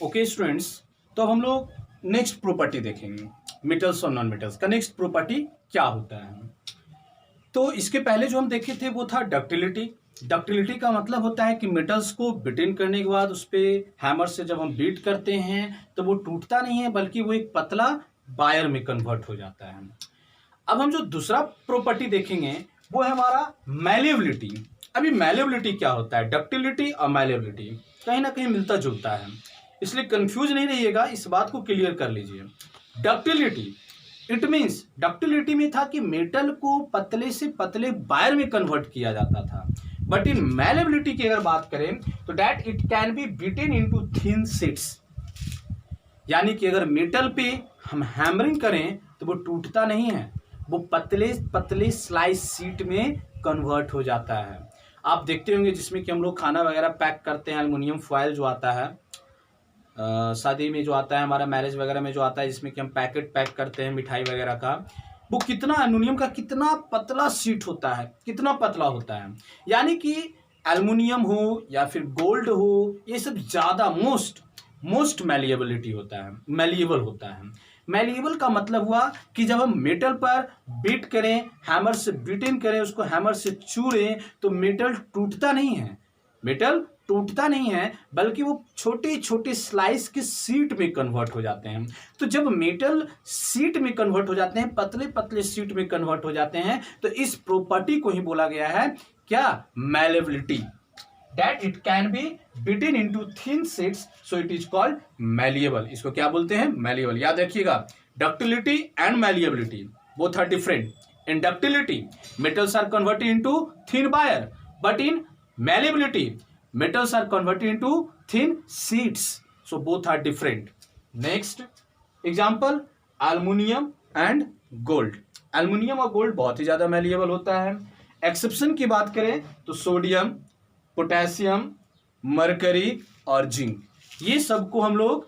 Okay students, तो अब हम लोग नेक्स्ट प्रॉपर्टी देखेंगे मेटल्स और नॉन मेटल्स का। नेक्स्ट प्रॉपर्टी क्या होता है? तो इसके पहले जो हम देखे थे वो था डक्टिलिटी। डक्टिलिटी का मतलब होता है कि मेटल्स को बिटिन करने के बाद उस पर हैमर से जब हम बीट करते हैं तो वो टूटता नहीं है, बल्कि वो एक पतला वायर में कन्वर्ट हो जाता है। अब हम जो दूसरा प्रॉपर्टी देखेंगे वो है हमारा मैलिएबिलिटी। अभी मैलिएबिलिटी क्या होता है? डक्टिलिटी और मैलिएबिलिटी कहीं ना कहीं मिलता जुलता है, इसलिए कंफ्यूज नहीं रहिएगा, इस बात को क्लियर कर लीजिए। डक्टिलिटी इट मीन्स, डक्टिलिटी में था कि मेटल को पतले से पतले वायर में कन्वर्ट किया जाता था। बट इन मैलिएबिलिटी की अगर बात करें तो that it can be beaten into thin sheets, यानी कि अगर मेटल पे हम हैमरिंग करें तो वो टूटता नहीं है, वो पतले पतले स्लाइस शीट में कन्वर्ट हो जाता है। आप देखते होंगे जिसमें कि हम लोग खाना वगैरह पैक करते हैं, एल्युमिनियम फॉयल जो आता है, शादी में जो आता है, हमारा मैरिज वगैरह में जो आता है, जिसमें कि हम पैकेट पैक करते हैं मिठाई वगैरह का, वो कितना एल्युमिनियम का कितना पतला शीट होता है, कितना पतला होता है। यानी कि एल्युमिनियम हो या फिर गोल्ड हो, ये सब ज़्यादा मोस्ट मैलिएबिलिटी होता है, मैलिएबल होता है। मैलिएबल का मतलब हुआ कि जब हम मेटल पर बीट करें, हैमर से बीटिंग करें, उसको हैमर से चूरें, तो मेटल टूटता नहीं है, मेटल टूटता नहीं है, बल्कि वो छोटे छोटे स्लाइस के शीट में कन्वर्ट हो जाते हैं। तो जब मेटल शीट में कन्वर्ट हो जाते हैं, पतले पतले शीट में कन्वर्ट हो जाते हैं, तो इस प्रॉपर्टी को ही बोला गया है क्या? Malleability. That it can be beaten into thin sheets, so it is called malleable. इसको क्या बोलते हैं? Malleable। याद रखिएगा, ductility and malleability both are different. In ductility, metals are converted into thin wire, but in malleability, metals are converted into thin sheets. So both are different. Next example, aluminium and gold. Aluminium और gold बहुत ही ज्यादा malleable होता है। Exception की बात करें तो sodium, potassium, mercury और जिंक, ये सबको हम लोग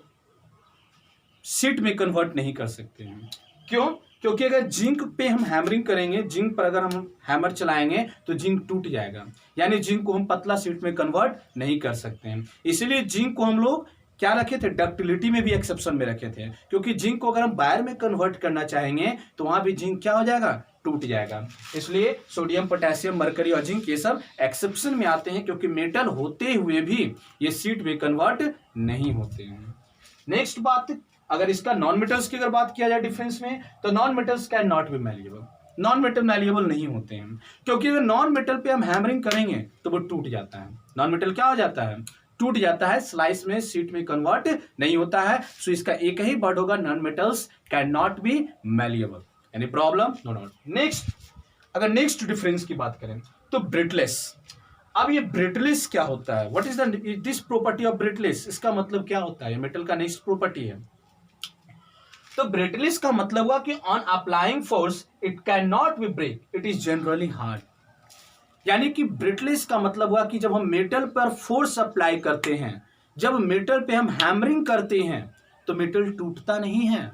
शीट में कन्वर्ट नहीं कर सकते हैं। क्यों? क्योंकि अगर जिंक पे हम हैमरिंग करेंगे, जिंक पर अगर हम हैमर चलाएंगे तो जिंक टूट जाएगा, यानी जिंक को हम पतला शीट में कन्वर्ट नहीं कर सकते हैं। इसीलिए जिंक को हम लोग क्या रखे थे? डक्टिलिटी में भी एक्सेप्शन में रखे थे, क्योंकि जिंक को अगर हम वायर में कन्वर्ट करना चाहेंगे तो वहां भी जिंक क्या हो जाएगा? टूट जाएगा। इसलिए सोडियम, पोटेशियम, मरकरी और जिंक ये सब एक्सेप्शन में आते हैं, क्योंकि मेटल होते हुए भी ये शीट में कन्वर्ट नहीं होते हैं। नेक्स्ट बात, अगर इसका नॉन मेटल्स की अगर बात किया जाए डिफरेंस में, तो non metals can not be malleable. Non metal malleable नहीं होते हैं, क्योंकि अगर नॉन मेटल पे हम हैमरिंग करेंगे तो वो टूट जाता है। नॉन मेटल क्या हो जाता है? टूट जाता है, स्लाइस में, शीट में कन्वर्ट नहीं होता है। सो इसका एक ही वर्ड होगा, non metals can not be malleable. Any problem? No doubt. Next, अगर नेक्स्ट डिफरेंस की बात करें तो ब्रिटलेस। अब ये ब्रिटलेस क्या होता है? What is this property of brittleness? इसका मतलब क्या होता है? ये मेटल का नेक्स्ट प्रॉपर्टी है। तो ब्रिटलेस का मतलब हुआ कि on applying force it can not be break, it is generally hard. यानी कि ब्रिटलेस का मतलब हुआ कि जब हम मेटल पर फोर्स अप्लाई करते हैं, जब मेटल पे हम हैमरिंग करते हैं, तो मेटल टूटता नहीं है।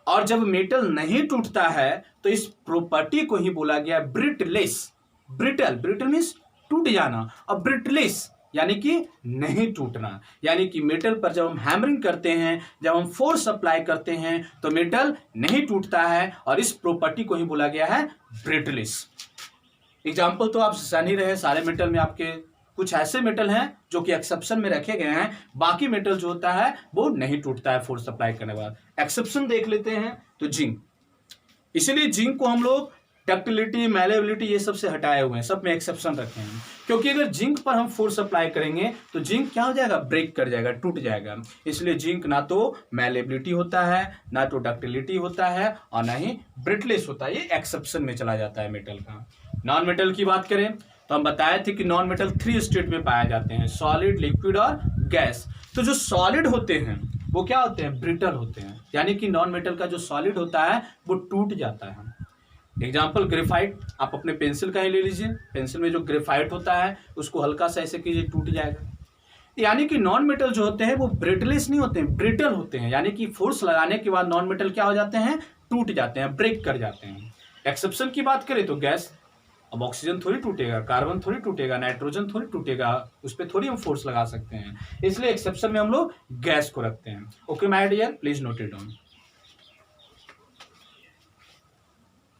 और जब मेटल नहीं टूटता है तो इस प्रॉपर्टी को ही बोला गया ब्रिटलेस। ब्रिटल मीन्स टूट जाना, और ब्रिटलेस यानी कि नहीं टूटना। यानी कि मेटल पर जब हम हैमरिंग करते हैं, जब हम फोर्स अप्लाई करते हैं, तो मेटल नहीं टूटता है, और इस प्रॉपर्टी को ही बोला गया है ब्रिटलेस। एग्जाम्पल तो आप जान ही रहे, सारे मेटल में आपके कुछ ऐसे मेटल हैं जो कि एक्सेप्शन में रखे गए हैं, बाकी मेटल जो होता है वो नहीं टूटता है फोर्स अप्लाई करने के बाद। एक्सेप्शन देख लेते हैं तो जिंक, इसीलिए जिंक को हम लोग डक्टिलिटी, मैलिएबिलिटी ये सब से हटाए हुए हैं, सब में एक्सेप्शन रखे हैं। क्योंकि अगर जिंक पर हम फोर्स अप्लाई करेंगे तो जिंक क्या हो जाएगा? ब्रेक कर जाएगा, टूट जाएगा। इसलिए जिंक ना तो मैलिएबिलिटी होता है, ना तो डक्टिलिटी होता है, और ना ही ब्रिटलेस होता है। ये एक्सेप्शन में चला जाता है मेटल का। नॉन मेटल की बात करें तो हम बताए थे कि नॉन मेटल 3 स्टेट में पाए जाते हैं, सॉलिड, लिक्विड और गैस। तो जो सॉलिड होते हैं वो क्या होते हैं? ब्रिटल होते हैं। यानी कि नॉन मेटल का जो सॉलिड होता है वो टूट जाता है। एग्जाम्पल ग्रेफाइट, आप अपने पेंसिल का ही ले लीजिए, पेंसिल में जो ग्रेफाइट होता है उसको हल्का सा ऐसे कीजिए, टूट जाएगा। यानी कि नॉन मेटल जो होते हैं वो ब्रिटलेस नहीं होते हैं, ब्रिटल होते हैं। यानी कि फोर्स लगाने के बाद नॉन मेटल क्या हो जाते हैं? टूट जाते हैं, ब्रेक कर जाते हैं। एक्सेप्शन की बात करें तो गैस, अब ऑक्सीजन थोड़ी टूटेगा, कार्बन थोड़ी टूटेगा, नाइट्रोजन थोड़ी टूटेगा, उस पर थोड़ी हम फोर्स लगा सकते हैं, इसलिए एक्सेप्शन में हम लोग गैस को रखते हैं। Okay my dear, please note it down.